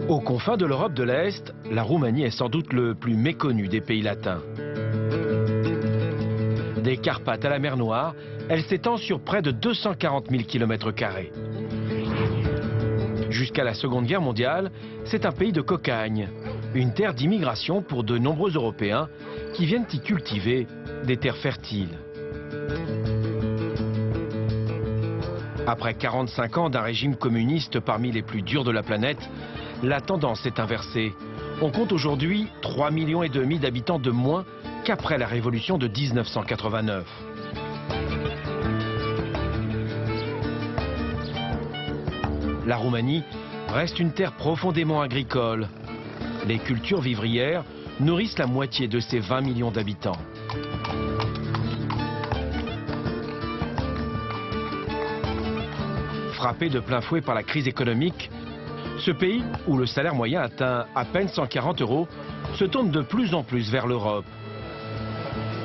Aux confins de l'Europe de l'Est, la Roumanie est sans doute le plus méconnu des pays latins. Des Carpates à la mer Noire, elle s'étend sur près de 240 000 km². Jusqu'à la Seconde Guerre mondiale, c'est un pays de cocagne, une terre d'immigration pour de nombreux Européens qui viennent y cultiver des terres fertiles. Après 45 ans d'un régime communiste parmi les plus durs de la planète, la tendance est inversée. On compte aujourd'hui 3,5 millions d'habitants de moins qu'après la révolution de 1989. La Roumanie reste une terre profondément agricole. Les cultures vivrières nourrissent la moitié de ses 20 millions d'habitants. Frappé de plein fouet par la crise économique, ce pays, où le salaire moyen atteint à peine 140 €, se tourne de plus en plus vers l'Europe.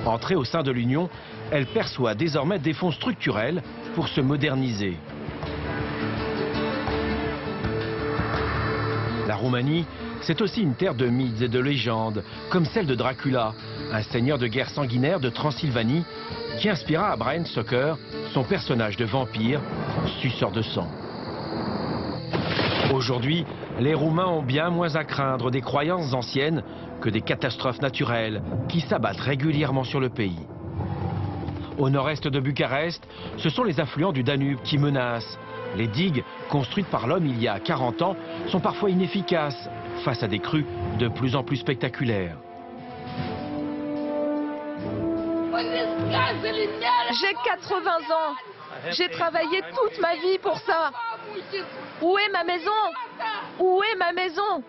Entrée au sein de l'Union, elle perçoit désormais des fonds structurels pour se moderniser. La Roumanie, c'est aussi une terre de mythes et de légendes, comme celle de Dracula, un seigneur de guerre sanguinaire de Transylvanie, qui inspira à Bram Stoker son personnage de vampire, suceur de sang. Aujourd'hui, les Roumains ont bien moins à craindre des croyances anciennes que des catastrophes naturelles qui s'abattent régulièrement sur le pays. Au nord-est de Bucarest, ce sont les affluents du Danube qui menacent. Les digues, construites par l'homme il y a 40 ans, sont parfois inefficaces face à des crues de plus en plus spectaculaires. J'ai 80 ans. J'ai travaillé toute ma vie pour ça. Où est ma maison? Où est ma maison?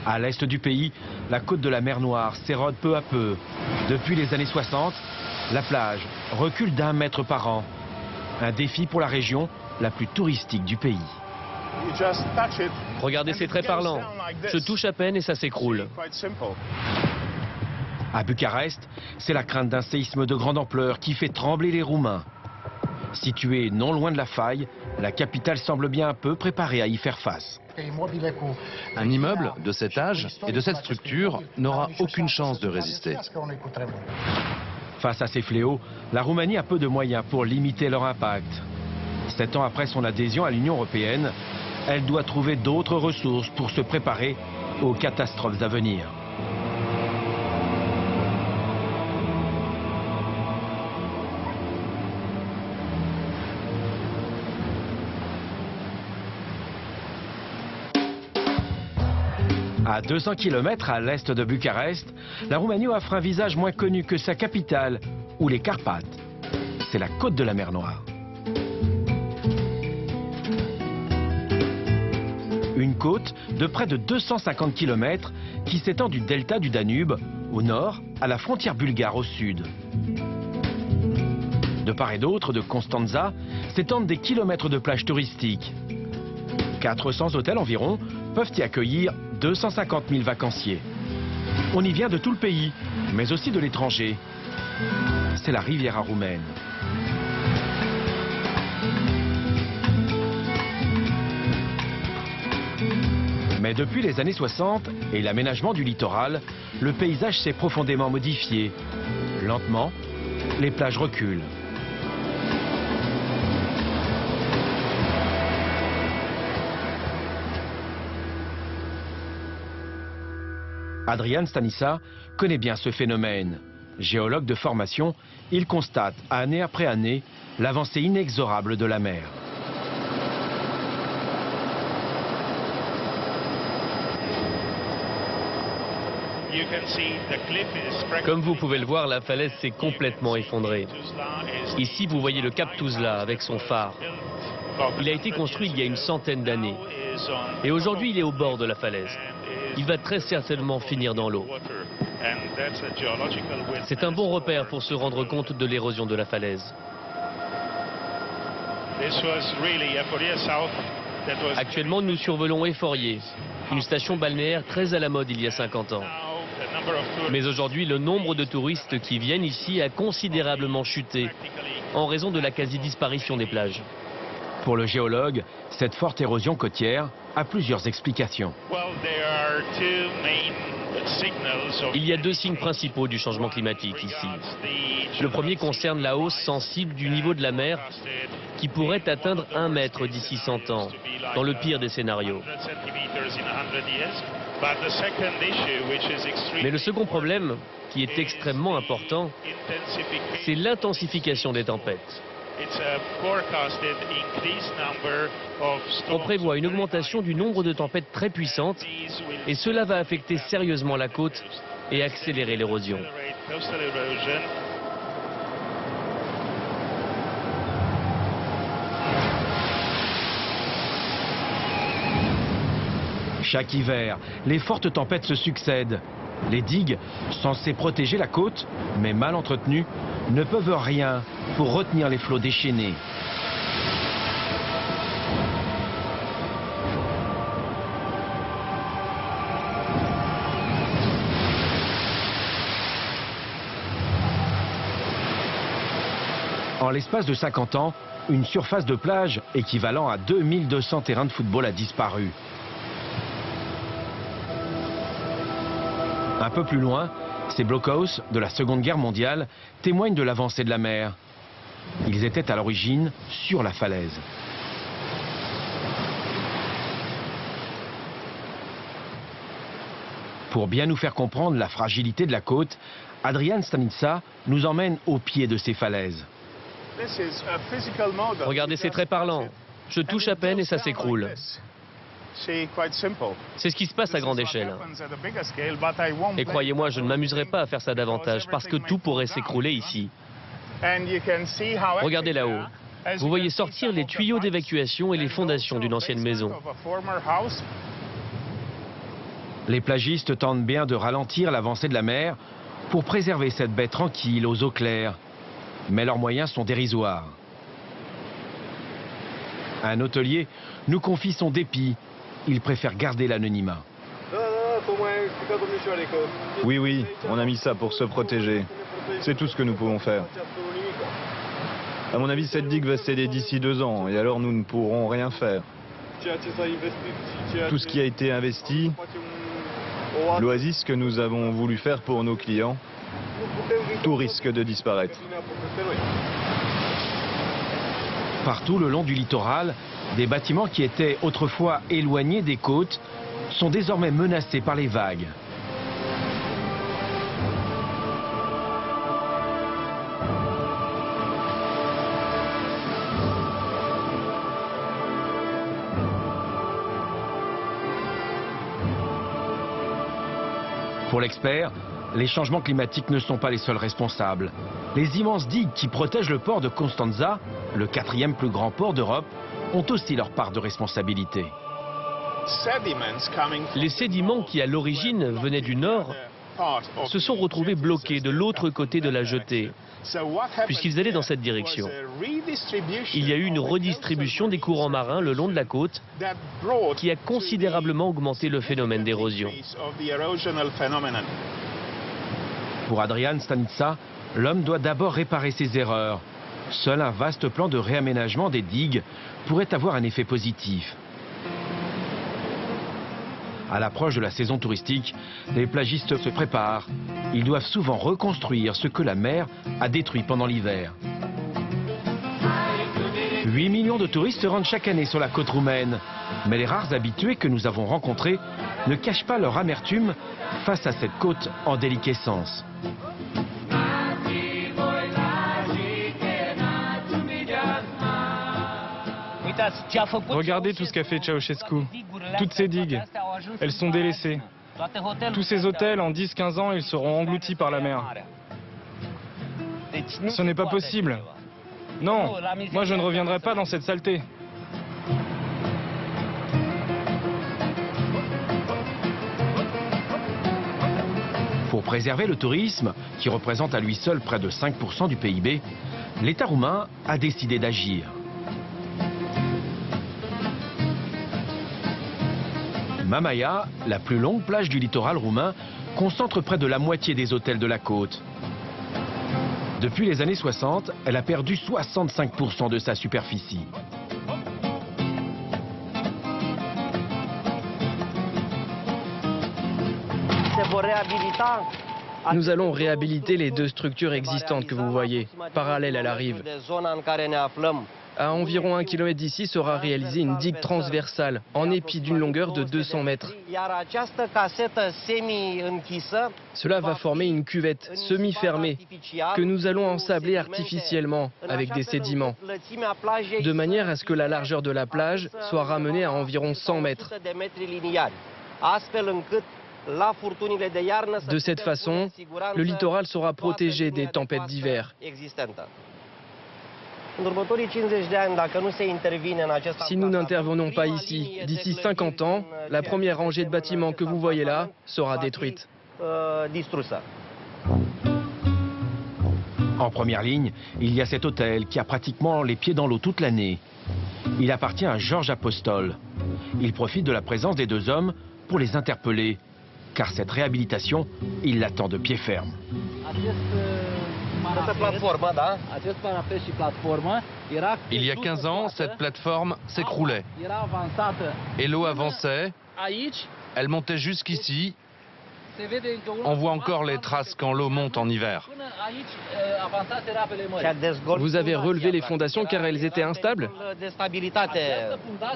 À l'est du pays, la côte de la mer Noire s'érode peu à peu. Depuis les années 60, la plage recule d'1 mètre par an. Un défi pour la région la plus touristique du pays. Regardez, c'est très parlant. Je touche à peine et ça s'écroule. À Bucarest, c'est la crainte d'un séisme de grande ampleur qui fait trembler les Roumains. Située non loin de la faille, la capitale semble bien un peu préparée à y faire face. Un immeuble de cet âge et de cette structure n'aura aucune chance de résister. Face à ces fléaux, la Roumanie a peu de moyens pour limiter leur impact. 7 ans après son adhésion à l'Union européenne, elle doit trouver d'autres ressources pour se préparer aux catastrophes à venir. À 200 km à l'est de Bucarest, la Roumanie offre un visage moins connu que sa capitale, ou les Carpates. C'est la côte de la mer Noire. Une côte de près de 250 km qui s'étend du delta du Danube, au nord, à la frontière bulgare au sud. De part et d'autre de Constanța s'étendent des kilomètres de plages touristiques. 400 hôtels environ peuvent y accueillir 250 000 vacanciers. On y vient de tout le pays, mais aussi de l'étranger. C'est la Riviera roumaine. Mais depuis les années 60 et l'aménagement du littoral, le paysage s'est profondément modifié. Lentement, les plages reculent. Adrian Stanisa connaît bien ce phénomène. Géologue de formation, il constate année après année l'avancée inexorable de la mer. Comme vous pouvez le voir, la falaise s'est complètement effondrée. Ici, vous voyez le cap Tuzla avec son phare. Il a été construit il y a une centaine d'années. Et aujourd'hui, il est au bord de la falaise. Il va très certainement finir dans l'eau. C'est un bon repère pour se rendre compte de l'érosion de la falaise. Actuellement, nous survolons Éphorier, une station balnéaire très à la mode il y a 50 ans. Mais aujourd'hui, le nombre de touristes qui viennent ici a considérablement chuté en raison de la quasi-disparition des plages. Pour le géologue, cette forte érosion côtière a plusieurs explications. Il y a deux signes principaux du changement climatique ici. Le premier concerne la hausse sensible du niveau de la mer qui pourrait atteindre 1 mètre d'ici 100 ans, dans le pire des scénarios. Mais le second problème, qui est extrêmement important, c'est l'intensification des tempêtes. On prévoit une augmentation du nombre de tempêtes très puissantes et cela va affecter sérieusement la côte et accélérer l'érosion. Chaque hiver, les fortes tempêtes se succèdent. Les digues, censées protéger la côte, mais mal entretenues, ne peuvent rien pour retenir les flots déchaînés. En l'espace de 50 ans, une surface de plage équivalent à 2200 terrains de football a disparu. Un peu plus loin, ces blockhaus de la Seconde Guerre mondiale témoignent de l'avancée de la mer. Ils étaient à l'origine sur la falaise. Pour bien nous faire comprendre la fragilité de la côte, Adrian Stanica nous emmène au pied de ces falaises. Regardez, c'est très parlant. Je touche à peine et ça s'écroule. C'est ce qui se passe à grande échelle. Et croyez-moi, je ne m'amuserai pas à faire ça davantage parce que tout pourrait s'écrouler ici. Regardez là-haut. Vous voyez sortir les tuyaux d'évacuation et les fondations d'une ancienne maison. Les plagistes tentent bien de ralentir l'avancée de la mer pour préserver cette baie tranquille aux eaux claires. Mais leurs moyens sont dérisoires. Un hôtelier nous confie son dépit. Il préfère garder l'anonymat. Oui, on a mis ça pour se protéger. C'est tout ce que nous pouvons faire. À mon avis, cette digue va céder d'ici 2 ans, et alors nous ne pourrons rien faire. Tout ce qui a été investi, l'oasis que nous avons voulu faire pour nos clients, tout risque de disparaître. Partout le long du littoral, des bâtiments qui étaient autrefois éloignés des côtes sont désormais menacés par les vagues. Pour l'expert, les changements climatiques ne sont pas les seuls responsables. Les immenses digues qui protègent le port de Constanța, le 4e plus grand port d'Europe, ont aussi leur part de responsabilité. Les sédiments qui à l'origine venaient du nord se sont retrouvés bloqués de l'autre côté de la jetée, puisqu'ils allaient dans cette direction. Il y a eu une redistribution des courants marins le long de la côte qui a considérablement augmenté le phénomène d'érosion. Pour Adrian Stanica, l'homme doit d'abord réparer ses erreurs. Seul un vaste plan de réaménagement des digues pourrait avoir un effet positif. À l'approche de la saison touristique, les plagistes se préparent. Ils doivent souvent reconstruire ce que la mer a détruit pendant l'hiver. 8 millions de touristes se rendent chaque année sur la côte roumaine. Mais les rares habitués que nous avons rencontrés ne cachent pas leur amertume face à cette côte en déliquescence. Regardez tout ce qu'a fait Ceausescu. Toutes ces digues, elles sont délaissées. Tous ces hôtels, en 10-15 ans, ils seront engloutis par la mer. Ce n'est pas possible. Non, moi je ne reviendrai pas dans cette saleté. Pour préserver le tourisme, qui représente à lui seul près de 5% du PIB, l'État roumain a décidé d'agir. Mamaia, la plus longue plage du littoral roumain, concentre près de la moitié des hôtels de la côte. Depuis les années 60, elle a perdu 65% de sa superficie. Nous allons réhabiliter les 2 structures existantes que vous voyez, parallèles à la rive. À environ 1 km d'ici sera réalisée une digue transversale, en épi d'une longueur de 200 mètres. Cela va former une cuvette semi-fermée que nous allons ensabler artificiellement avec des sédiments, de manière à ce que la largeur de la plage soit ramenée à environ 100 mètres. De cette façon, le littoral sera protégé des tempêtes d'hiver. Si nous n'intervenons pas ici, d'ici 50 ans, la première rangée de bâtiments que vous voyez là sera détruite. En première ligne, il y a cet hôtel qui a pratiquement les pieds dans l'eau toute l'année. Il appartient à Georges Apostol. Il profite de la présence des 2 hommes pour les interpeller, car cette réhabilitation, il l'attend de pied ferme. Il y a 15 ans, cette plateforme s'écroulait. Et l'eau avançait, elle montait jusqu'ici. On voit encore les traces quand l'eau monte en hiver. Vous avez relevé les fondations car elles étaient instables?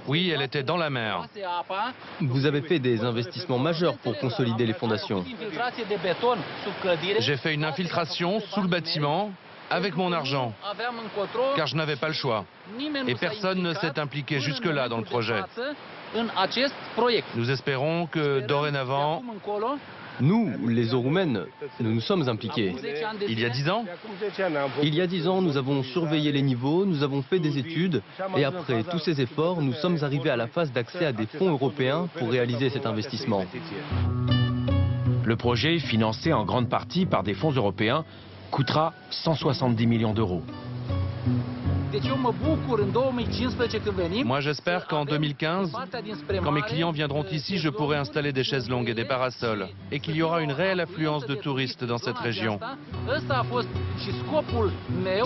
Oui, elle était dans la mer. Vous avez fait des investissements majeurs pour consolider les fondations. J'ai fait une infiltration sous le bâtiment avec mon argent, car je n'avais pas le choix. Et personne ne s'est impliqué jusque-là dans le projet. Nous espérons que dorénavant... Nous, les eaux roumaines, nous nous sommes impliqués. Il y a 10 ans? Il y a 10 ans, nous avons surveillé les niveaux, nous avons fait des études et après tous ces efforts, nous sommes arrivés à la phase d'accès à des fonds européens pour réaliser cet investissement. Le projet, financé en grande partie par des fonds européens, coûtera 170 millions d'euros. Moi, j'espère qu'en 2015, quand mes clients viendront ici, je pourrai installer des chaises longues et des parasols et qu'il y aura une réelle affluence de touristes dans cette région.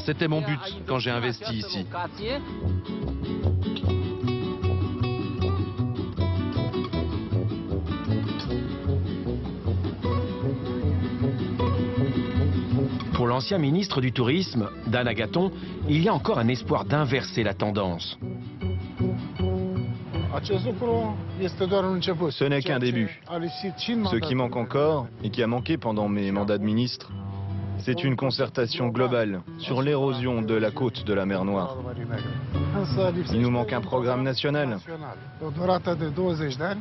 C'était mon but quand j'ai investi ici. Pour l'ancien ministre du Tourisme, Dan Agaton, il y a encore un espoir d'inverser la tendance. Ce n'est qu'un début. Ce qui manque encore, et qui a manqué pendant mes mandats de ministre, c'est une concertation globale sur l'érosion de la côte de la mer Noire. Il nous manque un programme national.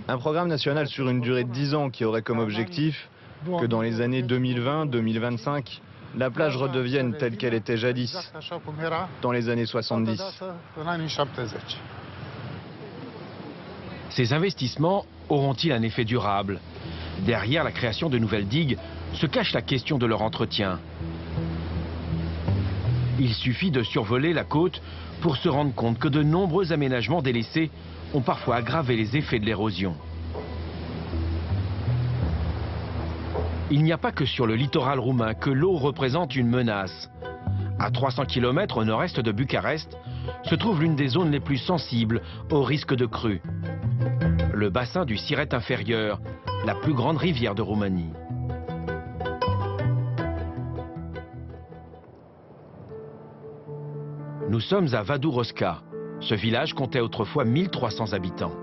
Un programme national sur une durée de 10 ans qui aurait comme objectif que dans les années 2020-2025, la plage redevienne telle qu'elle était jadis, dans les années 70. Ces investissements auront-ils un effet durable? Derrière la création de nouvelles digues se cache la question de leur entretien. Il suffit de survoler la côte pour se rendre compte que de nombreux aménagements délaissés ont parfois aggravé les effets de l'érosion. Il n'y a pas que sur le littoral roumain que l'eau représente une menace. À 300 km au nord-est de Bucarest se trouve l'une des zones les plus sensibles au risque de crue. Le bassin du Siret inférieur, la plus grande rivière de Roumanie. Nous sommes à Vadu-Roșca. Ce village comptait autrefois 1300 habitants.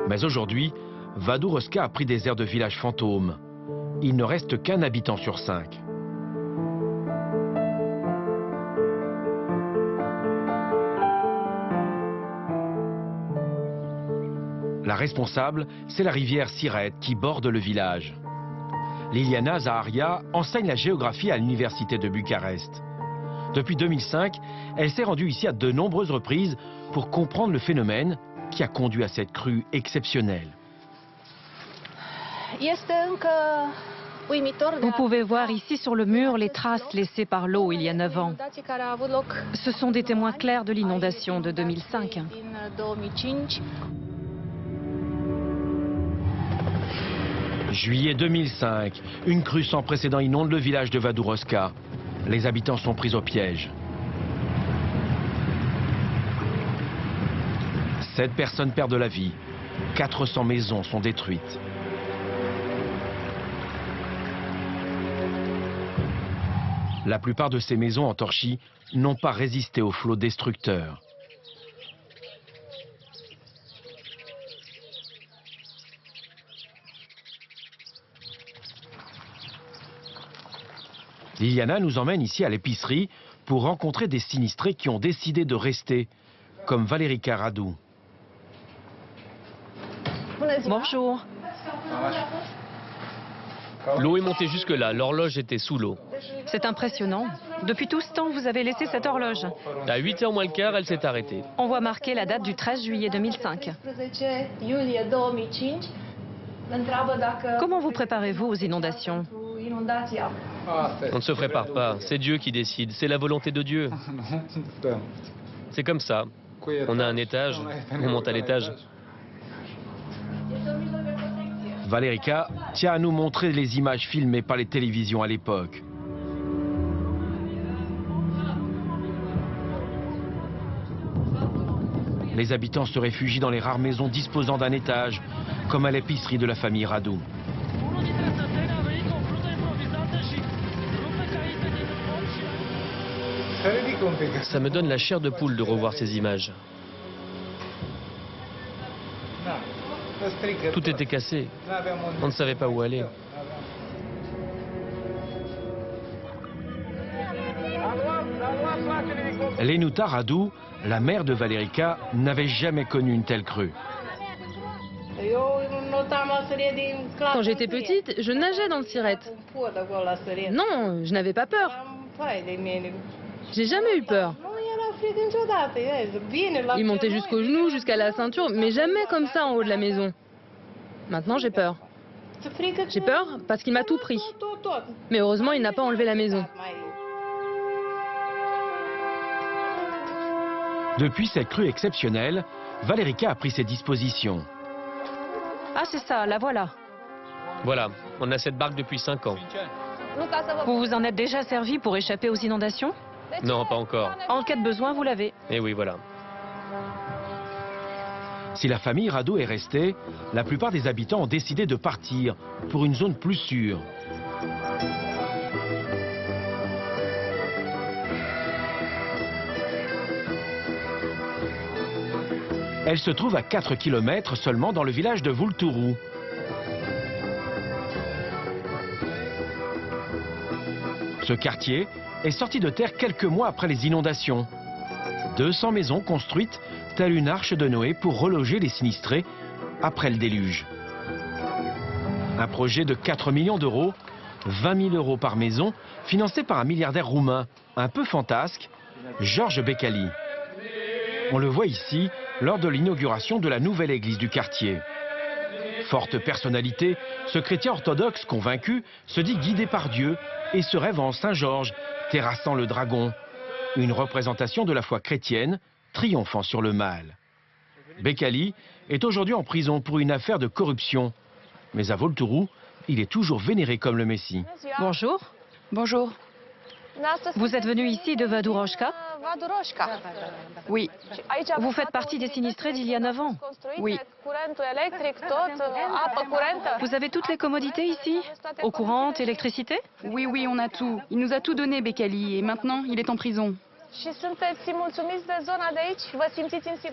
Mais aujourd'hui, Vadu-Roșca a pris des airs de village fantôme. Il ne reste qu'un habitant sur 5. La responsable, c'est la rivière Siret qui borde le village. Liliana Zaharia enseigne la géographie à l'université de Bucarest. Depuis 2005, elle s'est rendue ici à de nombreuses reprises pour comprendre le phénomène qui a conduit à cette crue exceptionnelle. Vous pouvez voir ici sur le mur les traces laissées par l'eau il y a 9 ans. Ce sont des témoins clairs de l'inondation de 2005. Juillet 2005, une crue sans précédent inonde le village de Vadu-Roșca. Les habitants sont pris au piège. 7 personnes perdent la vie. 400 maisons sont détruites. La plupart de ces maisons en torchis n'ont pas résisté aux flots destructeurs. Liliana nous emmène ici à l'épicerie pour rencontrer des sinistrés qui ont décidé de rester, comme Valerica Radu. Bonjour. L'eau est montée jusque-là, l'horloge était sous l'eau. C'est impressionnant. Depuis tout ce temps, vous avez laissé cette horloge. À 8h moins le quart, elle s'est arrêtée. On voit marquer la date du 13 juillet 2005. Comment vous préparez-vous aux inondations? On ne se prépare pas, c'est Dieu qui décide, c'est la volonté de Dieu. C'est comme ça. On a un étage, on monte à l'étage. Valerica tient à nous montrer les images filmées par les télévisions à l'époque. Les habitants se réfugient dans les rares maisons disposant d'un étage, comme à l'épicerie de la famille Radu. Ça me donne la chair de poule de revoir ces images. Tout était cassé. On ne savait pas où aller. Lenuta Radu, la mère de Valerica, n'avait jamais connu une telle crue. Quand j'étais petite, je nageais dans le Sirette. Non, je n'avais pas peur. J'ai jamais eu peur. Il montait jusqu'aux genoux, jusqu'à la ceinture, mais jamais comme ça en haut de la maison. Maintenant, j'ai peur. J'ai peur parce qu'il m'a tout pris. Mais heureusement, il n'a pas enlevé la maison. Depuis cette crue exceptionnelle, Valerica a pris ses dispositions. Ah, c'est ça, la voilà. Voilà, on a cette barque depuis 5 ans. Vous vous en êtes déjà servi pour échapper aux inondations? Non, pas encore. En cas de besoin, vous l'avez. Et oui, voilà. Si la famille Radu est restée, la plupart des habitants ont décidé de partir pour une zone plus sûre. Elle se trouve à 4 km seulement dans le village de Vulturu. Ce quartier est sorti de terre quelques mois après les inondations. 200 maisons construites, telle une arche de Noé pour reloger les sinistrés après le déluge. Un projet de 4 millions d'euros, 20 000 euros par maison, financé par un milliardaire roumain, un peu fantasque, George Becali. On le voit ici lors de l'inauguration de la nouvelle église du quartier. Forte personnalité, ce chrétien orthodoxe convaincu se dit guidé par Dieu et se rêve en Saint-Georges, terrassant le dragon. Une représentation de la foi chrétienne triomphant sur le mal. Becali est aujourd'hui en prison pour une affaire de corruption. Mais à Vulturu, il est toujours vénéré comme le Messie. Bonjour. Bonjour. Vous êtes venu ici de Vaduroșca? Oui. Vous faites partie des sinistrés d'il y a 9 ans? Oui. Vous avez toutes les commodités ici? Eau courante, électricité? Oui, oui, on a tout. Il nous a tout donné, Becali, et maintenant, il est en prison.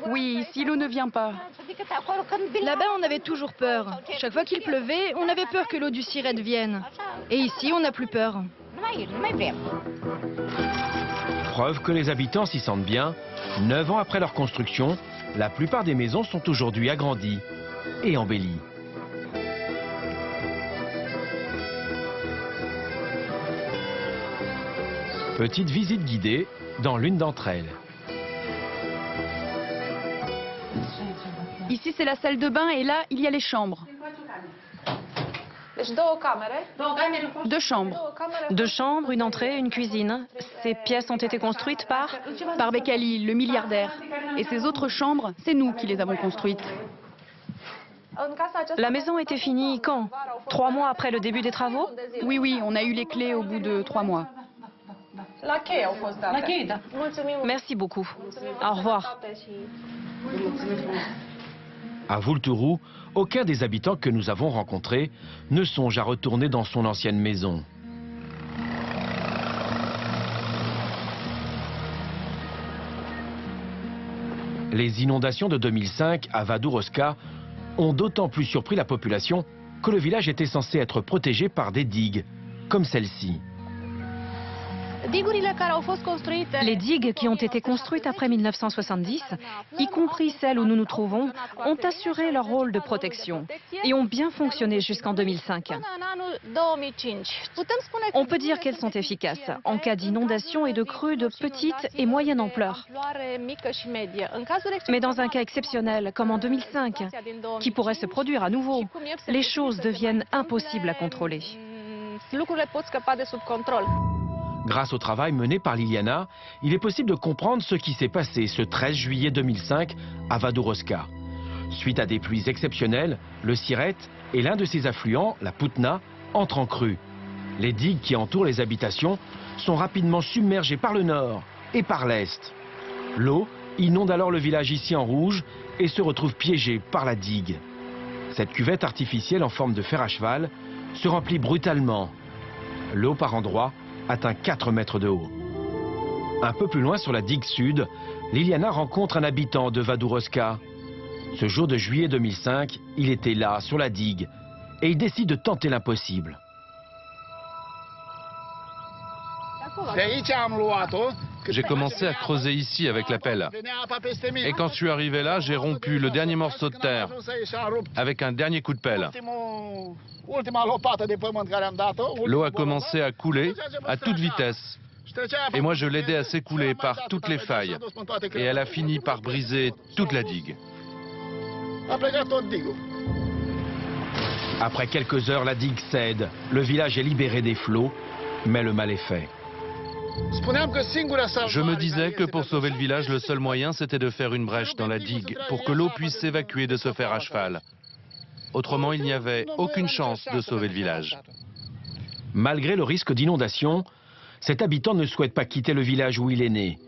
Oui, ici, l'eau ne vient pas. Là-bas, on avait toujours peur. Chaque fois qu'il pleuvait, on avait peur que l'eau du Sirette vienne. Et ici, on n'a plus peur. Preuve que les habitants s'y sentent bien. 9 ans après leur construction, la plupart des maisons sont aujourd'hui agrandies et embellies. Petite visite guidée dans l'une d'entre elles. Ici, c'est la salle de bain et là, il y a les chambres. 2 chambres. 2 chambres, une entrée, une cuisine. Ces pièces ont été construites Par Becali, le milliardaire. Et ces autres chambres, c'est nous qui les avons construites. La maison était finie quand? 3 mois après le début des travaux? Oui, oui, on a eu les clés au bout de 3 mois. Merci beaucoup. Au revoir. À Vulturu, aucun des habitants que nous avons rencontrés ne songe à retourner dans son ancienne maison. Les inondations de 2005 à Vadou-Roska ont d'autant plus surpris la population que le village était censé être protégé par des digues, comme celle-ci. Les digues qui ont été construites après 1970, y compris celles où nous nous trouvons, ont assuré leur rôle de protection et ont bien fonctionné jusqu'en 2005. On peut dire qu'elles sont efficaces en cas d'inondation et de crues de petite et moyenne ampleur. Mais dans un cas exceptionnel, comme en 2005, qui pourrait se produire à nouveau, les choses deviennent impossibles à contrôler. Grâce au travail mené par Liliana, il est possible de comprendre ce qui s'est passé ce 13 juillet 2005 à Vadou-Roska. Suite à des pluies exceptionnelles, le Siret et l'un de ses affluents, la Putna, entrent en crue. Les digues qui entourent les habitations sont rapidement submergées par le nord et par l'est. L'eau inonde alors le village ici en rouge et se retrouve piégée par la digue. Cette cuvette artificielle en forme de fer à cheval se remplit brutalement. L'eau par endroits atteint 4 mètres de haut. Un peu plus loin sur la digue sud, Liliana rencontre un habitant de Vadou-Roska. Ce jour de juillet 2005, il était là, sur la digue, et il décide de tenter l'impossible. J'ai commencé à creuser ici avec la pelle. Et quand je suis arrivé là, j'ai rompu le dernier morceau de terre avec un dernier coup de pelle. L'eau a commencé à couler à toute vitesse. Et moi, je l'aidais à s'écouler par toutes les failles. Et elle a fini par briser toute la digue. Après quelques heures, la digue cède. Le village est libéré des flots, mais le mal est fait. Je me disais que pour sauver le village, le seul moyen, c'était de faire une brèche dans la digue pour que l'eau puisse s'évacuer de ce fer à cheval. Autrement, il n'y avait aucune chance de sauver le village. Malgré le risque d'inondation, cet habitant ne souhaite pas quitter le village où il est né.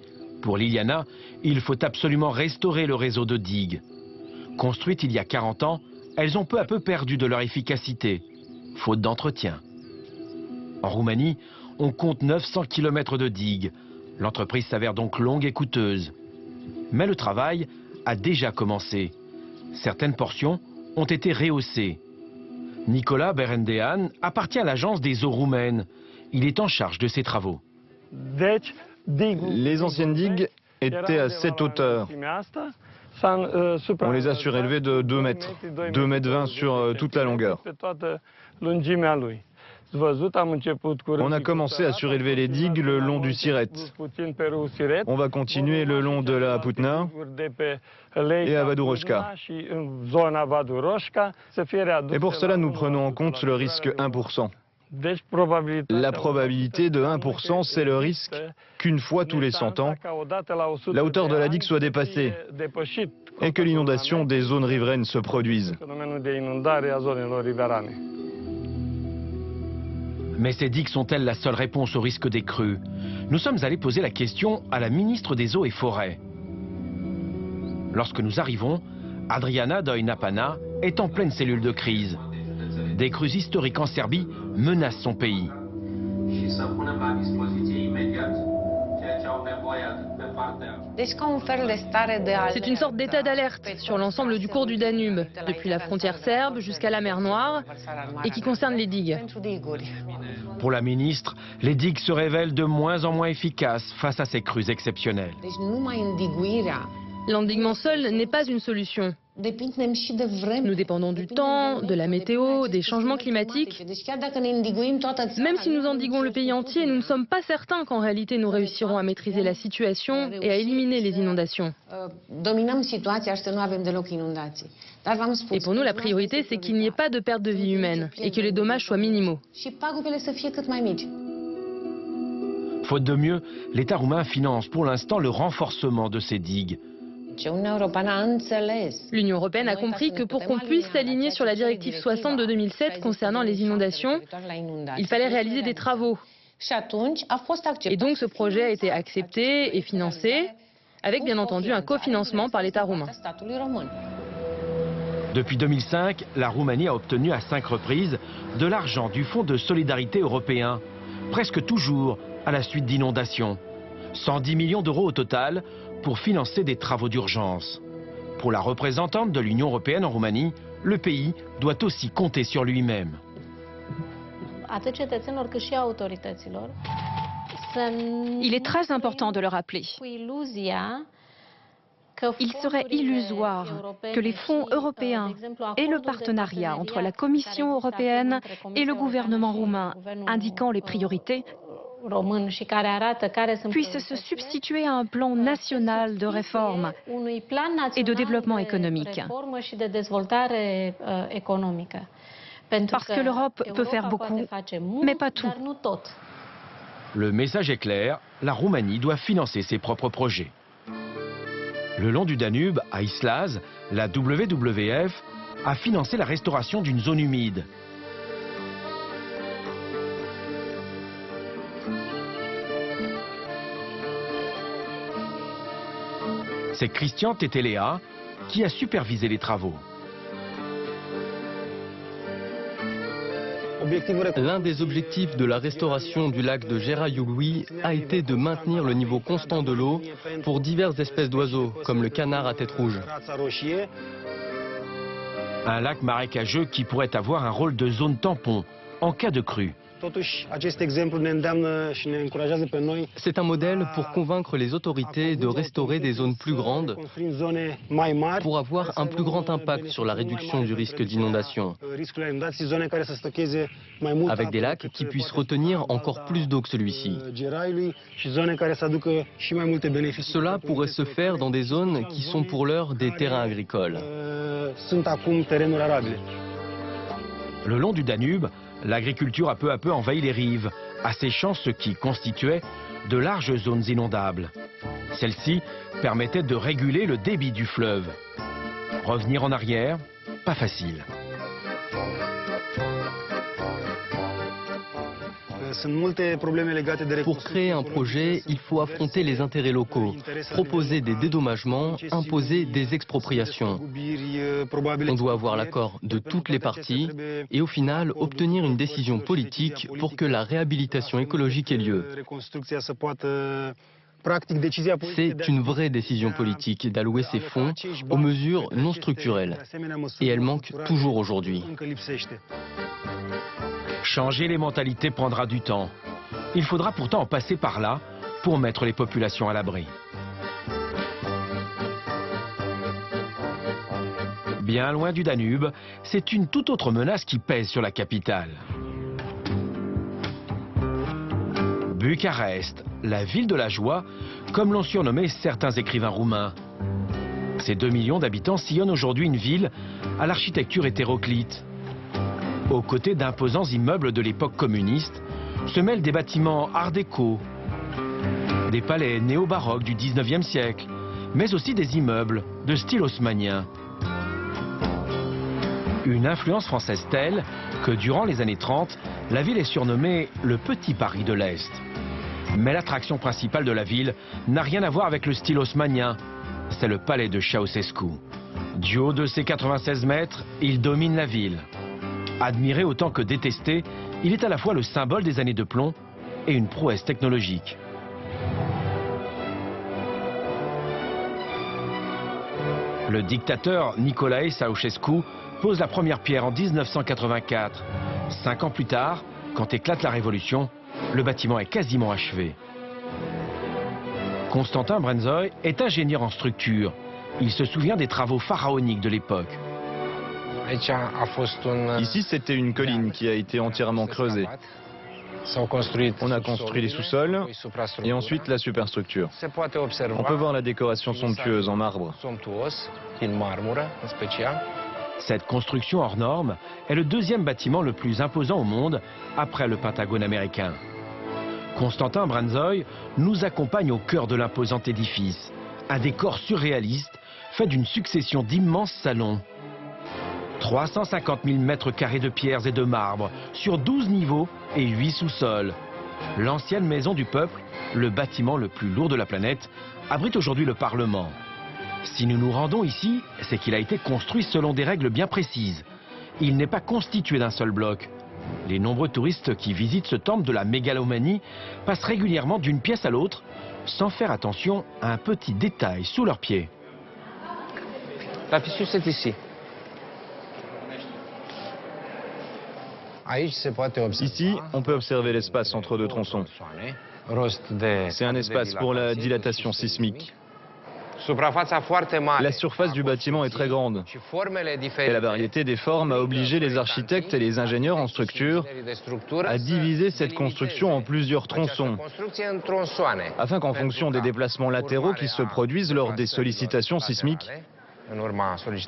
Pour Liliana, il faut absolument restaurer le réseau de digues. Construites il y a 40 ans, elles ont peu à peu perdu de leur efficacité, faute d'entretien. En Roumanie, on compte 900 km de digues. L'entreprise s'avère donc longue et coûteuse. Mais le travail a déjà commencé. Certaines portions ont été rehaussées. Nicolas Berendean appartient à l'agence des eaux roumaines. Il est en charge de ces travaux. Les anciennes digues étaient à cette hauteur. On les a surélevées de 2 mètres, 2,20 mètres sur toute la longueur. On a commencé à surélever les digues le long du Siret. On va continuer le long de la Putna et à Vadou-Roska. Et pour cela, nous prenons en compte le risque 1%. La probabilité de 1%, c'est le risque qu'une fois tous les 100 ans, la hauteur de la digue soit dépassée et que l'inondation des zones riveraines se produise. Mais ces digues sont-elles la seule réponse au risque des crues? Nous sommes allés poser la question à la ministre des Eaux et Forêts. Lorsque nous arrivons, Adriana Doi-Napana est en pleine cellule de crise. Des crues historiques en Serbie menacent son pays. C'est une sorte d'état d'alerte sur l'ensemble du cours du Danube, depuis la frontière serbe jusqu'à la mer Noire, et qui concerne les digues. Pour la ministre, les digues se révèlent de moins en moins efficaces face à ces crues exceptionnelles. L'endiguement seul n'est pas une solution. Nous dépendons du temps, de la météo, des changements climatiques. Même si nous endiguons le pays entier, nous ne sommes pas certains qu'en réalité nous réussirons à maîtriser la situation et à éliminer les inondations. Et pour nous, la priorité, c'est qu'il n'y ait pas de perte de vie humaine et que les dommages soient minimaux. Faute de mieux, l'État roumain finance pour l'instant le renforcement de ces digues. L'Union européenne a compris que pour qu'on puisse s'aligner sur la directive 60 de 2007 concernant les inondations, il fallait réaliser des travaux. Et donc ce projet a été accepté et financé, avec bien entendu un cofinancement par l'État roumain. Depuis 2005, la Roumanie a obtenu à 5 reprises de l'argent du Fonds de solidarité européen, presque toujours à la suite d'inondations. 110 millions d'euros au total pour financer des travaux d'urgence. Pour la représentante de l'Union européenne en Roumanie, le pays doit aussi compter sur lui-même. Il est très important de le rappeler. Il serait illusoire que les fonds européens et le partenariat entre la Commission européenne et le gouvernement roumain indiquant les priorités puissent se substituer à un plan national de réforme et de développement économique. Parce que l'Europe peut faire beaucoup, mais pas tout. Le message est clair, la Roumanie doit financer ses propres projets. Le long du Danube, à Islaz, la WWF a financé la restauration d'une zone humide. C'est Christian Tetelea qui a supervisé les travaux. L'un des objectifs de la restauration du lac de Gera-Iului a été de maintenir le niveau constant de l'eau pour diverses espèces d'oiseaux, comme le canard à tête rouge. Un lac marécageux qui pourrait avoir un rôle de zone tampon en cas de crue. C'est un modèle pour convaincre les autorités de restaurer des zones plus grandes pour avoir un plus grand impact sur la réduction du risque d'inondation, avec des lacs qui puissent retenir encore plus d'eau que celui-ci. Cela pourrait se faire dans des zones qui sont pour l'heure des terrains agricoles. Le long du Danube, l'agriculture a peu à peu envahi les rives, asséchant ce qui constituait de larges zones inondables. Celles-ci permettaient de réguler le débit du fleuve. Revenir en arrière, pas facile. Pour créer un projet, il faut affronter les intérêts locaux, proposer des dédommagements, imposer des expropriations. On doit avoir l'accord de toutes les parties et au final obtenir une décision politique pour que la réhabilitation écologique ait lieu. C'est une vraie décision politique d'allouer ces fonds aux mesures non structurelles. Et elle manque toujours aujourd'hui. Changer les mentalités prendra du temps. Il faudra pourtant en passer par là pour mettre les populations à l'abri. Bien loin du Danube, c'est une toute autre menace qui pèse sur la capitale. Bucarest, la ville de la joie, comme l'ont surnommé certains écrivains roumains. Ces 2 millions d'habitants sillonnent aujourd'hui une ville à l'architecture hétéroclite. Aux côtés d'imposants immeubles de l'époque communiste, se mêlent des bâtiments art déco, des palais néo-baroques du 19e siècle, mais aussi des immeubles de style haussmannien. Une influence française telle que durant les années 30, la ville est surnommée le Petit Paris de l'Est. Mais l'attraction principale de la ville n'a rien à voir avec le style haussmannien, c'est le palais de Ceausescu. Du haut de ses 96 mètres, il domine la ville. Admiré autant que détesté, il est à la fois le symbole des années de plomb et une prouesse technologique. Le dictateur Nicolae Ceausescu pose la première pierre en 1984. 5 ans plus tard, quand éclate la révolution, le bâtiment est quasiment achevé. Constantin Brânzoi est ingénieur en structure. Il se souvient des travaux pharaoniques de l'époque. Ici, c'était une colline qui a été entièrement creusée. On a construit les sous-sols et ensuite la superstructure. On peut voir la décoration somptueuse en marbre. Cette construction hors norme est le 2e bâtiment le plus imposant au monde après le Pentagone américain. Constantin Brânzoi nous accompagne au cœur de l'imposant édifice. Un décor surréaliste fait d'une succession d'immenses salons. 350 000 mètres carrés de pierres et de marbre sur 12 niveaux et 8 sous-sols. L'ancienne maison du peuple, le bâtiment le plus lourd de la planète, abrite aujourd'hui le Parlement. Si nous nous rendons ici, c'est qu'il a été construit selon des règles bien précises. Il n'est pas constitué d'un seul bloc. Les nombreux touristes qui visitent ce temple de la mégalomanie passent régulièrement d'une pièce à l'autre sans faire attention à un petit détail sous leurs pieds. La fissure, c'est ici. Ici, on peut observer l'espace entre deux tronçons. C'est un espace pour la dilatation sismique. La surface du bâtiment est très grande et la variété des formes a obligé les architectes et les ingénieurs en structure à diviser cette construction en plusieurs tronçons afin qu'en fonction des déplacements latéraux qui se produisent lors des sollicitations sismiques,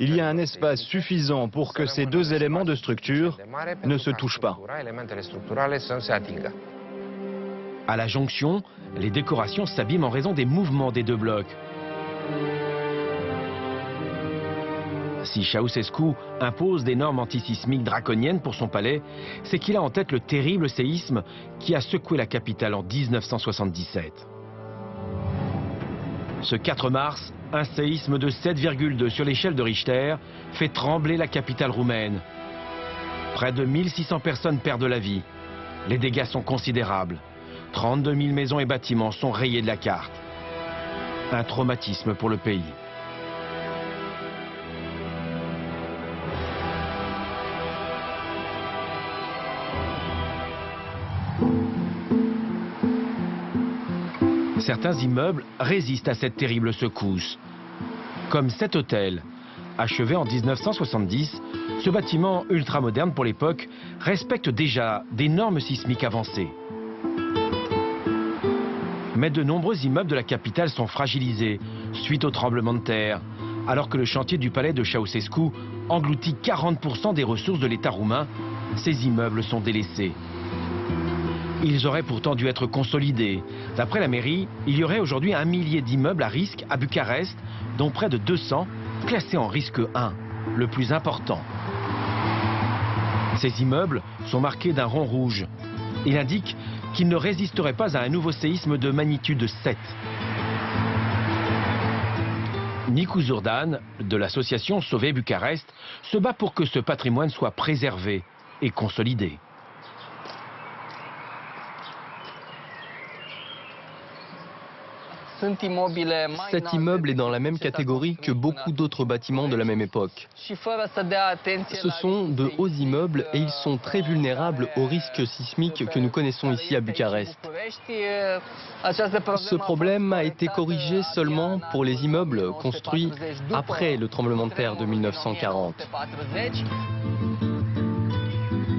il y a un espace suffisant pour que ces deux éléments de structure ne se touchent pas. À la jonction, les décorations s'abîment en raison des mouvements des deux blocs. Si Ceausescu impose des normes antisismiques draconiennes pour son palais, c'est qu'il a en tête le terrible séisme qui a secoué la capitale en 1977. Ce 4 mars, un séisme de 7,2 sur l'échelle de Richter fait trembler la capitale roumaine. Près de 1600 personnes perdent la vie. Les dégâts sont considérables. 32 000 maisons et bâtiments sont rayés de la carte. Un traumatisme pour le pays. Certains immeubles résistent à cette terrible secousse. Comme cet hôtel. Achevé en 1970, ce bâtiment ultramoderne pour l'époque respecte déjà des normes sismiques avancées. Mais de nombreux immeubles de la capitale sont fragilisés suite au tremblement de terre, alors que le chantier du palais de Ceausescu engloutit 40% des ressources de l'État roumain. Ces immeubles sont délaissés. Ils auraient pourtant dû être consolidés. D'après la mairie, il y aurait aujourd'hui 1 millier d'immeubles à risque à Bucarest, dont près de 200 classés en risque 1, le plus important. Ces immeubles sont marqués d'un rond rouge. Il indique qu'ils ne résisteraient pas à un nouveau séisme de magnitude 7. Nicu Zurdan, de l'association Sauver Bucarest, se bat pour que ce patrimoine soit préservé et consolidé. Cet immeuble est dans la même catégorie que beaucoup d'autres bâtiments de la même époque. Ce sont de hauts immeubles et ils sont très vulnérables aux risques sismiques que nous connaissons ici à Bucarest. Ce problème a été corrigé seulement pour les immeubles construits après le tremblement de terre de 1940.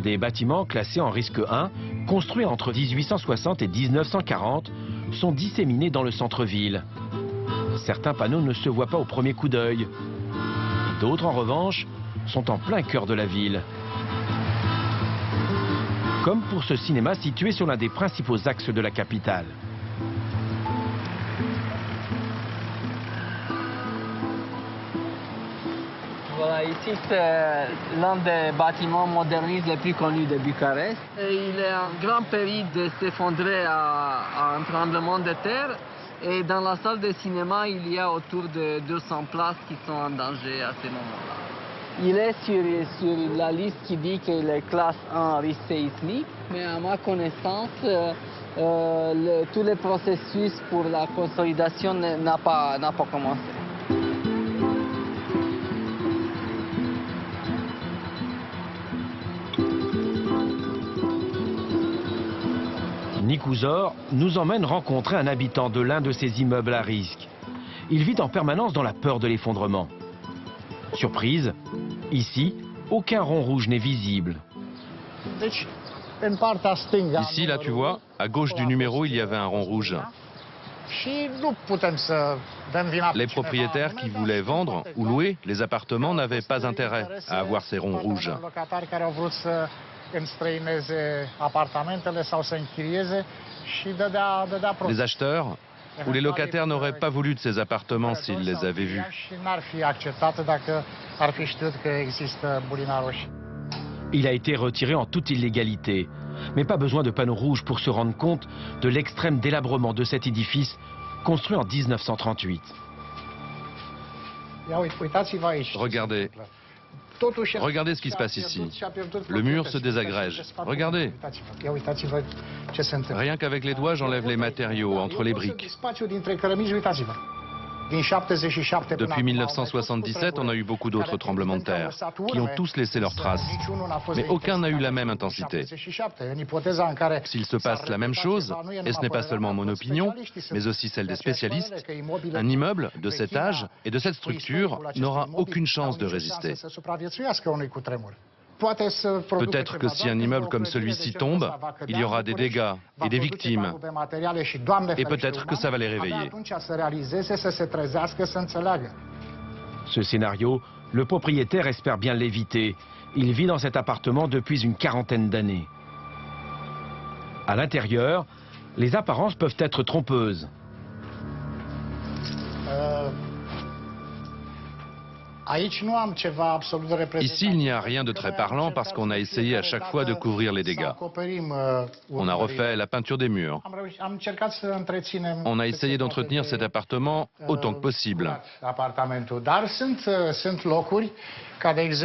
Des bâtiments classés en risque 1, construits entre 1860 et 1940, sont disséminés dans le centre-ville. Certains panneaux ne se voient pas au premier coup d'œil. D'autres, en revanche, sont en plein cœur de la ville. Comme pour ce cinéma situé sur l'un des principaux axes de la capitale. Voilà, ici c'est l'un des bâtiments modernistes les plus connus de Bucarest. Il est en grand péril de s'effondrer à un tremblement de terre. Et dans la salle de cinéma, il y a autour de 200 places qui sont en danger à ce moment-là. Il est sur la liste qui dit qu'il est classe 1 risque séismique, mais à ma connaissance, tous les processus pour la consolidation n'a pas commencé. Nicu Zor nous emmène rencontrer un habitant de l'un de ces immeubles à risque. Il vit en permanence dans la peur de l'effondrement. Surprise, ici, aucun rond rouge n'est visible. Ici, là, tu vois, à gauche du numéro, il y avait un rond rouge. Les propriétaires qui voulaient vendre ou louer les appartements n'avaient pas intérêt à avoir ces ronds rouges. Les acheteurs ou les locataires n'auraient pas voulu de ces appartements s'ils les avaient vus. Il a été retiré en toute illégalité. Mais pas besoin de panneaux rouges pour se rendre compte de l'extrême délabrement de cet édifice construit en 1938. Regardez, Regardez ce qui se passe ici. Le mur se désagrège. Regardez. Rien qu'avec les doigts, j'enlève les matériaux entre les briques. Depuis 1977, on a eu beaucoup d'autres tremblements de terre qui ont tous laissé leurs traces, mais aucun n'a eu la même intensité. S'il se passe la même chose, et ce n'est pas seulement mon opinion, mais aussi celle des spécialistes, un immeuble de cet âge et de cette structure n'aura aucune chance de résister. Peut-être que si un immeuble comme celui-ci tombe, il y aura des dégâts et des victimes. Et peut-être que ça va les réveiller. Ce scénario, le propriétaire espère bien l'éviter. Il vit dans cet appartement depuis une quarantaine d'années. À l'intérieur, les apparences peuvent être trompeuses. Ici, il n'y a rien de très parlant parce qu'on a essayé à chaque fois de couvrir les dégâts. On a refait la peinture des murs. On a essayé d'entretenir cet appartement autant que possible.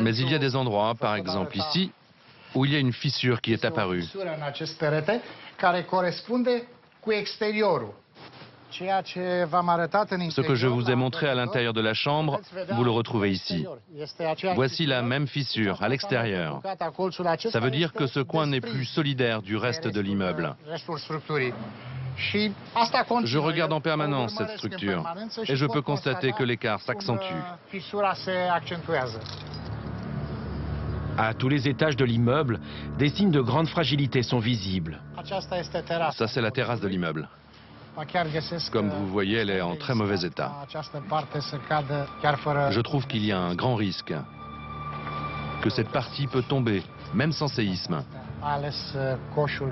Mais il y a des endroits, par exemple ici, où il y a une fissure qui est apparue. Ce que je vous ai montré à l'intérieur de la chambre, vous le retrouvez ici. Voici la même fissure à l'extérieur. Ça veut dire que ce coin n'est plus solidaire du reste de l'immeuble. Je regarde en permanence cette structure et je peux constater que l'écart s'accentue. À tous les étages de l'immeuble, des signes de grande fragilité sont visibles. Ça, c'est la terrasse de l'immeuble. Comme vous voyez, elle est en très mauvais état. Je trouve qu'il y a un grand risque que cette partie peut tomber, même sans séisme.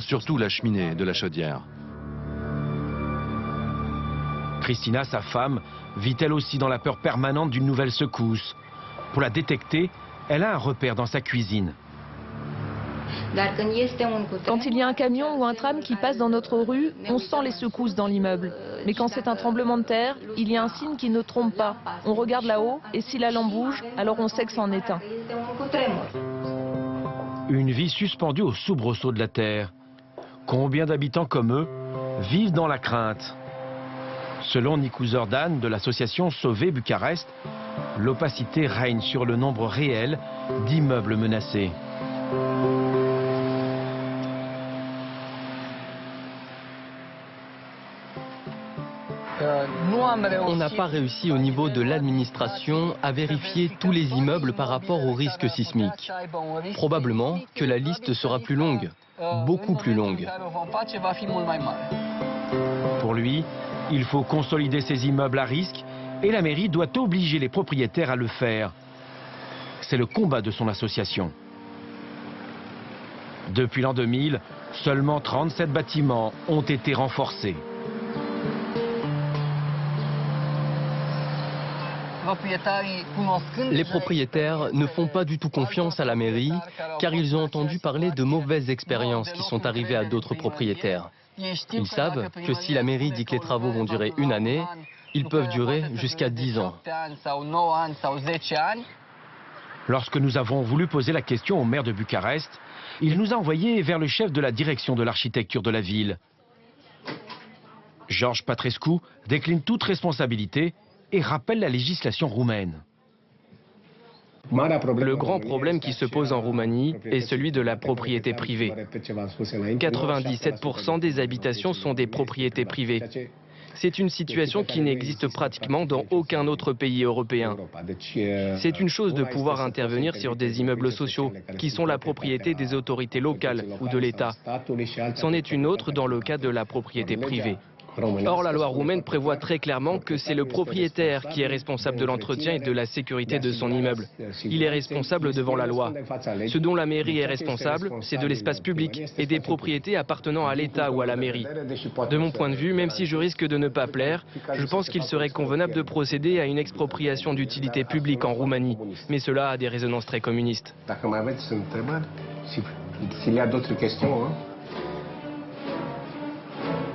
Surtout la cheminée de la chaudière. Christina, sa femme, vit elle aussi dans la peur permanente d'une nouvelle secousse. Pour la détecter, elle a un repère dans sa cuisine. Quand il y a un camion ou un tram qui passe dans notre rue, on sent les secousses dans l'immeuble. Mais quand c'est un tremblement de terre, il y a un signe qui ne trompe pas. On regarde là-haut et si la lampe bouge, alors on sait que c'en est un. Une vie suspendue au soubresaut de la terre. Combien d'habitants comme eux vivent dans la crainte? Selon Nicu Zordan de l'association Sauver Bucarest, l'opacité règne sur le nombre réel d'immeubles menacés. On n'a pas réussi au niveau de l'administration à vérifier tous les immeubles par rapport au risque sismique. Probablement que la liste sera plus longue, beaucoup plus longue. Pour lui, il faut consolider ces immeubles à risque et la mairie doit obliger les propriétaires à le faire. C'est le combat de son association. Depuis l'an 2000, seulement 37 bâtiments ont été renforcés. Les propriétaires ne font pas du tout confiance à la mairie car ils ont entendu parler de mauvaises expériences qui sont arrivées à d'autres propriétaires. Ils savent que si la mairie dit que les travaux vont durer une année, ils peuvent durer jusqu'à 10 ans. Lorsque nous avons voulu poser la question au maire de Bucarest, il nous a envoyés vers le chef de la direction de l'architecture de la ville. George Patrescu décline toute responsabilité et rappelle la législation roumaine. Le grand problème qui se pose en Roumanie est celui de la propriété privée. 97% des habitations sont des propriétés privées. C'est une situation qui n'existe pratiquement dans aucun autre pays européen. C'est une chose de pouvoir intervenir sur des immeubles sociaux qui sont la propriété des autorités locales ou de l'État. C'en est une autre dans le cas de la propriété privée. Or, la loi roumaine prévoit très clairement que c'est le propriétaire qui est responsable de l'entretien et de la sécurité de son immeuble. Il est responsable devant la loi. Ce dont la mairie est responsable, c'est de l'espace public et des propriétés appartenant à l'État ou à la mairie. De mon point de vue, même si je risque de ne pas plaire, je pense qu'il serait convenable de procéder à une expropriation d'utilité publique en Roumanie. Mais cela a des résonances très communistes. S'il y a d'autres questions,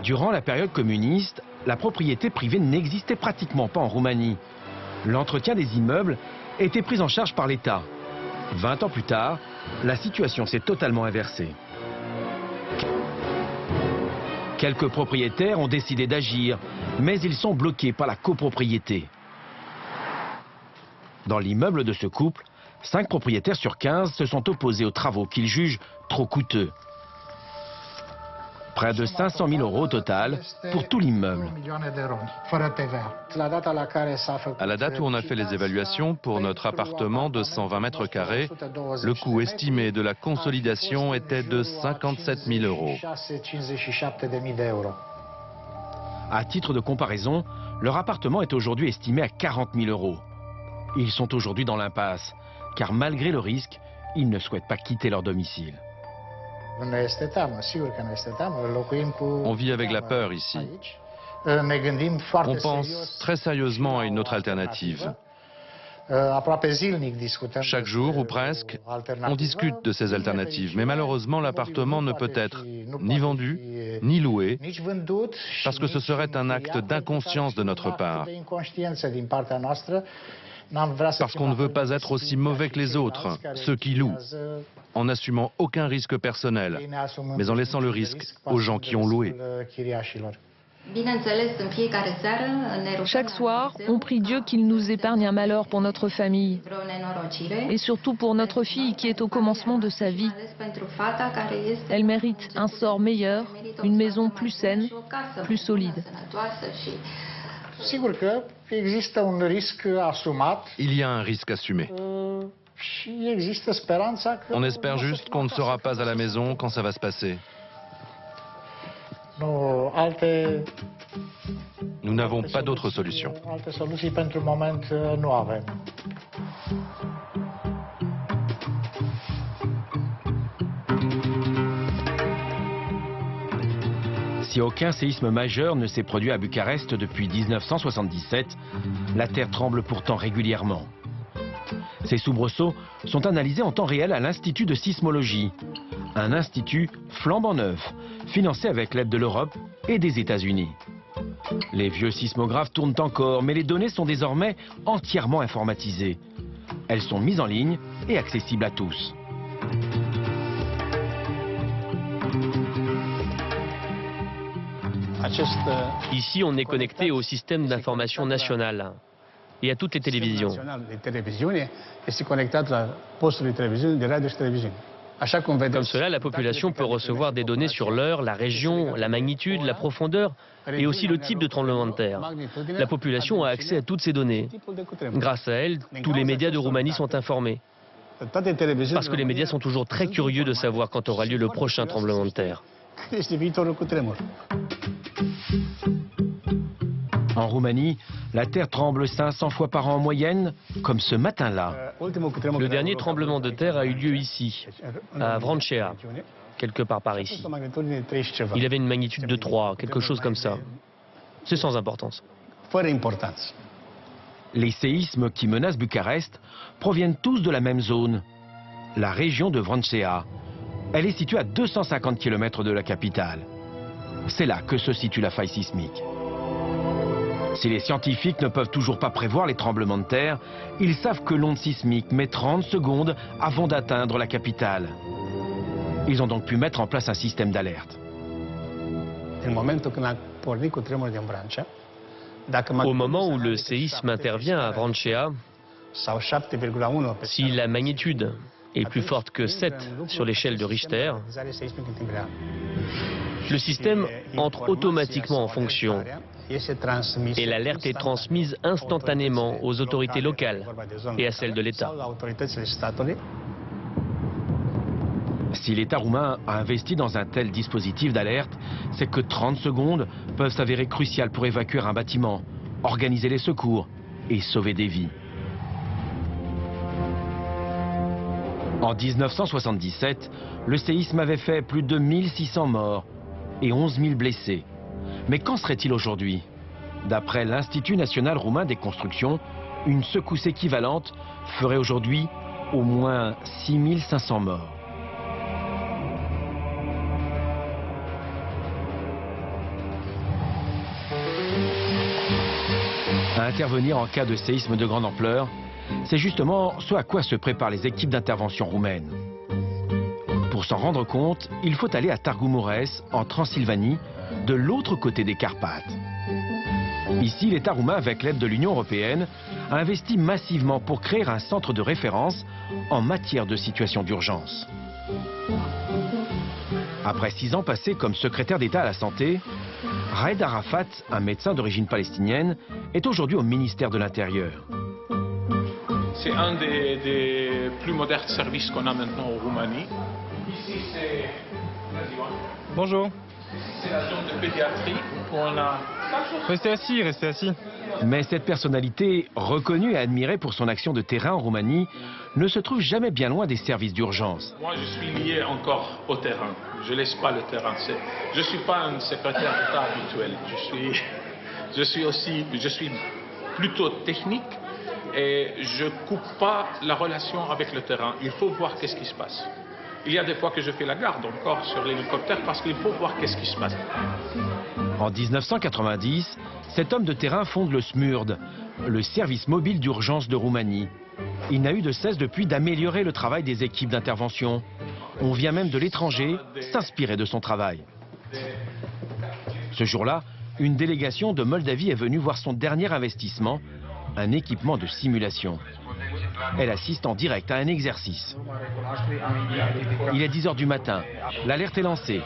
Durant la période communiste, la propriété privée n'existait pratiquement pas en Roumanie. L'entretien des immeubles était pris en charge par l'État. 20 ans plus tard, la situation s'est totalement inversée. Quelques propriétaires ont décidé d'agir, mais ils sont bloqués par la copropriété. Dans l'immeuble de ce couple, 5 propriétaires sur 15 se sont opposés aux travaux qu'ils jugent trop coûteux. Près de 500 000 € au total pour tout l'immeuble. À la date où on a fait les évaluations pour notre appartement de 120 mètres carrés, le coût estimé de la consolidation était de 57 000 €. À titre de comparaison, leur appartement est aujourd'hui estimé à 40 000 €. Ils sont aujourd'hui dans l'impasse, car malgré le risque, ils ne souhaitent pas quitter leur domicile. On vit avec la peur ici. On pense très sérieusement à une autre alternative. Chaque jour, ou presque, on discute de ces alternatives. Mais malheureusement, l'appartement ne peut être ni vendu, ni loué, parce que ce serait un acte d'inconscience de notre part. Parce qu'on ne veut pas être aussi mauvais que les autres, ceux qui louent, en n'assumant aucun risque personnel, mais en laissant le risque aux gens qui ont loué. Chaque soir, on prie Dieu qu'il nous épargne un malheur pour notre famille et surtout pour notre fille qui est au commencement de sa vie. Elle mérite un sort meilleur, une maison plus saine, plus solide. Il y a un risque assumé. On espère juste qu'on ne sera pas à la maison quand ça va se passer. Nous n'avons pas d'autre solution. Si aucun séisme majeur ne s'est produit à Bucarest depuis 1977, la terre tremble pourtant régulièrement. Ces soubresauts sont analysés en temps réel à l'Institut de sismologie, un institut flambant neuf, financé avec l'aide de l'Europe et des États-Unis. Les vieux sismographes tournent encore, mais les données sont désormais entièrement informatisées. Elles sont mises en ligne et accessibles à tous. Ici, on est connecté au système d'information national et à toutes les télévisions. Comme cela, la population peut recevoir des données sur l'heure, la région, la magnitude, la profondeur et aussi le type de tremblement de terre. La population a accès à toutes ces données. Grâce à elles, tous les médias de Roumanie sont informés. Parce que les médias sont toujours très curieux de savoir quand aura lieu le prochain tremblement de terre. En Roumanie, la terre tremble 500 fois par an en moyenne, comme ce matin-là. Le dernier tremblement de terre a eu lieu ici, à Vrancea, quelque part par ici. Il avait une magnitude de 3, quelque chose comme ça. C'est sans importance. Les séismes qui menacent Bucarest proviennent tous de la même zone, la région de Vrancea. Elle est située à 250 km de la capitale. C'est là que se situe la faille sismique. Si les scientifiques ne peuvent toujours pas prévoir les tremblements de terre, ils savent que l'onde sismique met 30 secondes avant d'atteindre la capitale. Ils ont donc pu mettre en place un système d'alerte. Au moment où le séisme intervient à Vrancea, si la magnitude est plus forte que 7 sur l'échelle de Richter, le système entre automatiquement en fonction et l'alerte est transmise instantanément aux autorités locales et à celles de l'État. Si l'État roumain a investi dans un tel dispositif d'alerte, c'est que 30 secondes peuvent s'avérer cruciales pour évacuer un bâtiment, organiser les secours et sauver des vies. En 1977, le séisme avait fait plus de 1600 morts et 11 000 blessés. Mais qu'en serait-il aujourd'hui? D'après l'Institut national roumain des constructions, une secousse équivalente ferait aujourd'hui au moins 6500 morts. À intervenir en cas de séisme de grande ampleur, c'est justement ce à quoi se préparent les équipes d'intervention roumaines. Pour s'en rendre compte, il faut aller à Târgu Mureș, en Transylvanie, de l'autre côté des Carpates. Ici, l'État roumain, avec l'aide de l'Union européenne, a investi massivement pour créer un centre de référence en matière de situation d'urgence. Après 6 ans passés comme secrétaire d'État à la santé, Raed Arafat, un médecin d'origine palestinienne, est aujourd'hui au ministère de l'Intérieur. C'est un des plus modernes services qu'on a maintenant en Roumanie. Ici, c'est... Bonjour. C'est la zone de pédiatrie où on a... Restez assis, restez assis. Mais cette personnalité, reconnue et admirée pour son action de terrain en Roumanie, ne se trouve jamais bien loin des services d'urgence. Moi, je suis lié encore au terrain. Je ne laisse pas le terrain. Je ne suis pas un secrétaire d'État habituel. Je suis plutôt technique et je ne coupe pas la relation avec le terrain. Il faut voir qu'est-ce qui se passe. Il y a des fois que je fais la garde encore sur l'hélicoptère parce qu'il faut voir qu'est-ce qui se passe. En 1990, cet homme de terrain fonde le SMURD, le service mobile d'urgence de Roumanie. Il n'a eu de cesse depuis d'améliorer le travail des équipes d'intervention. On vient même de l'étranger s'inspirer de son travail. Ce jour-là, une délégation de Moldavie est venue voir son dernier investissement, un équipement de simulation. Elle assiste en direct à un exercice. Il est 10 h du matin. L'alerte est lancée.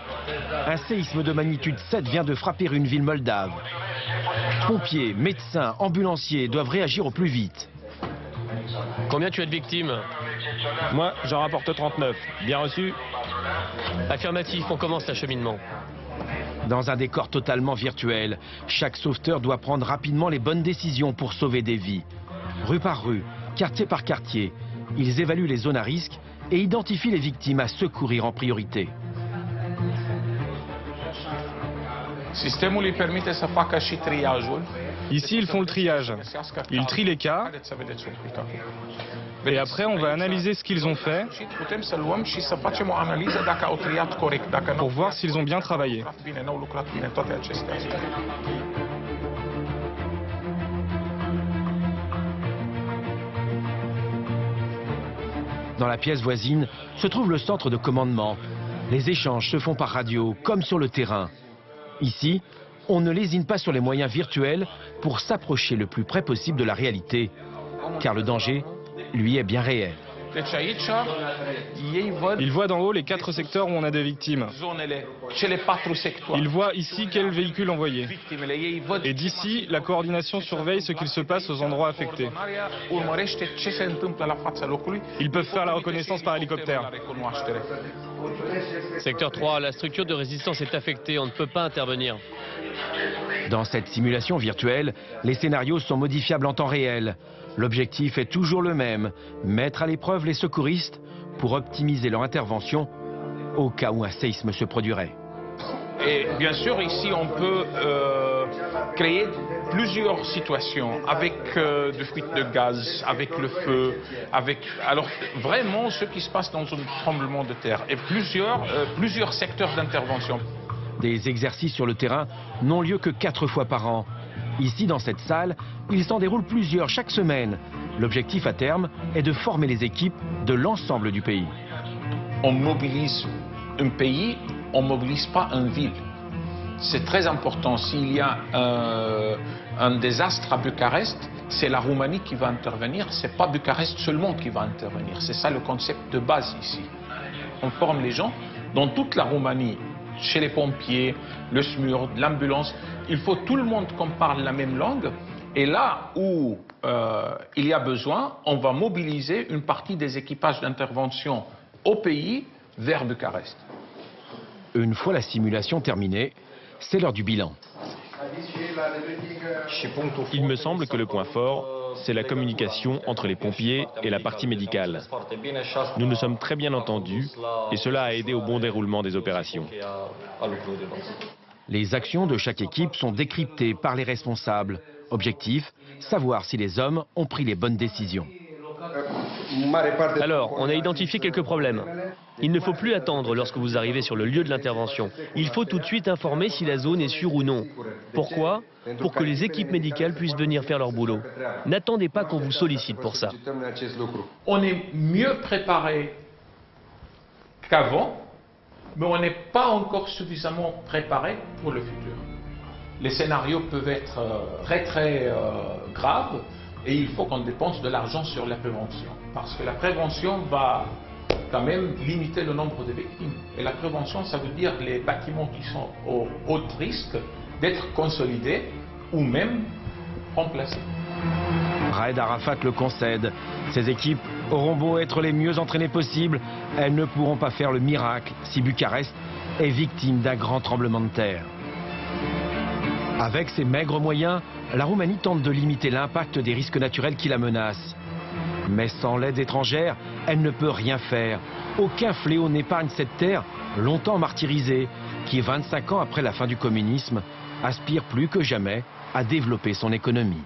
Un séisme de magnitude 7 vient de frapper une ville moldave. Pompiers, médecins, ambulanciers doivent réagir au plus vite. Combien tu as de victimes? Moi, j'en rapporte 39. Bien reçu? Affirmatif, on commence l'acheminement. Dans un décor totalement virtuel, chaque sauveteur doit prendre rapidement les bonnes décisions pour sauver des vies. Rue par rue, quartier par quartier, ils évaluent les zones à risque et identifient les victimes à secourir en priorité. Ici, ils font le triage. Ils trient les cas. Et après, on va analyser ce qu'ils ont fait pour voir s'ils ont bien travaillé. Dans la pièce voisine se trouve le centre de commandement. Les échanges se font par radio, comme sur le terrain. Ici, on ne lésine pas sur les moyens virtuels pour s'approcher le plus près possible de la réalité, car le danger, lui, est bien réel. Ils voient d'en haut les 4 secteurs où on a des victimes. Ils voient ici quel véhicule envoyer. Et d'ici, la coordination surveille ce qu'il se passe aux endroits affectés. Ils peuvent faire la reconnaissance par hélicoptère. Secteur 3, la structure de résistance est affectée, on ne peut pas intervenir. Dans cette simulation virtuelle, les scénarios sont modifiables en temps réel. L'objectif est toujours le même, mettre à l'épreuve les secouristes pour optimiser leur intervention au cas où un séisme se produirait. Et bien sûr, ici, on peut créer plusieurs situations avec des fuites de gaz, avec le feu, alors vraiment ce qui se passe dans un tremblement de terre et plusieurs secteurs d'intervention. Des exercices sur le terrain n'ont lieu que 4 fois par an. Ici, dans cette salle, il s'en déroule plusieurs chaque semaine. L'objectif à terme est de former les équipes de l'ensemble du pays. On mobilise un pays, on ne mobilise pas une ville. C'est très important. S'il y a un désastre à Bucarest, c'est la Roumanie qui va intervenir, ce n'est pas Bucarest seulement qui va intervenir. C'est ça le concept de base ici. On forme les gens dans toute la Roumanie, chez les pompiers, le SMURD, l'ambulance. Il faut tout le monde qu'on parle la même langue. Et là où il y a besoin, on va mobiliser une partie des équipages d'intervention au pays vers Bucarest. Une fois la simulation terminée, c'est l'heure du bilan. Il me semble que le point fort, c'est la communication entre les pompiers et la partie médicale. Nous nous sommes très bien entendus et cela a aidé au bon déroulement des opérations. Les actions de chaque équipe sont décryptées par les responsables. Objectif, savoir si les hommes ont pris les bonnes décisions. Alors, on a identifié quelques problèmes. Il ne faut plus attendre lorsque vous arrivez sur le lieu de l'intervention. Il faut tout de suite informer si la zone est sûre ou non. Pourquoi? Pour que les équipes médicales puissent venir faire leur boulot. N'attendez pas qu'on vous sollicite pour ça. On est mieux préparé qu'avant, mais on n'est pas encore suffisamment préparé pour le futur. Les scénarios peuvent être très graves et il faut qu'on dépense de l'argent sur la prévention. Parce que la prévention va quand même limiter le nombre de victimes. Et la prévention, ça veut dire les bâtiments qui sont au haut risque d'être consolidés ou même remplacés. Raed Arafat le concède. Ces équipes auront beau être les mieux entraînées possibles, elles ne pourront pas faire le miracle si Bucarest est victime d'un grand tremblement de terre. Avec ses maigres moyens, la Roumanie tente de limiter l'impact des risques naturels qui la menacent. Mais sans l'aide étrangère, elle ne peut rien faire. Aucun fléau n'épargne cette terre, longtemps martyrisée, qui, 25 ans après la fin du communisme, aspire plus que jamais à développer son économie.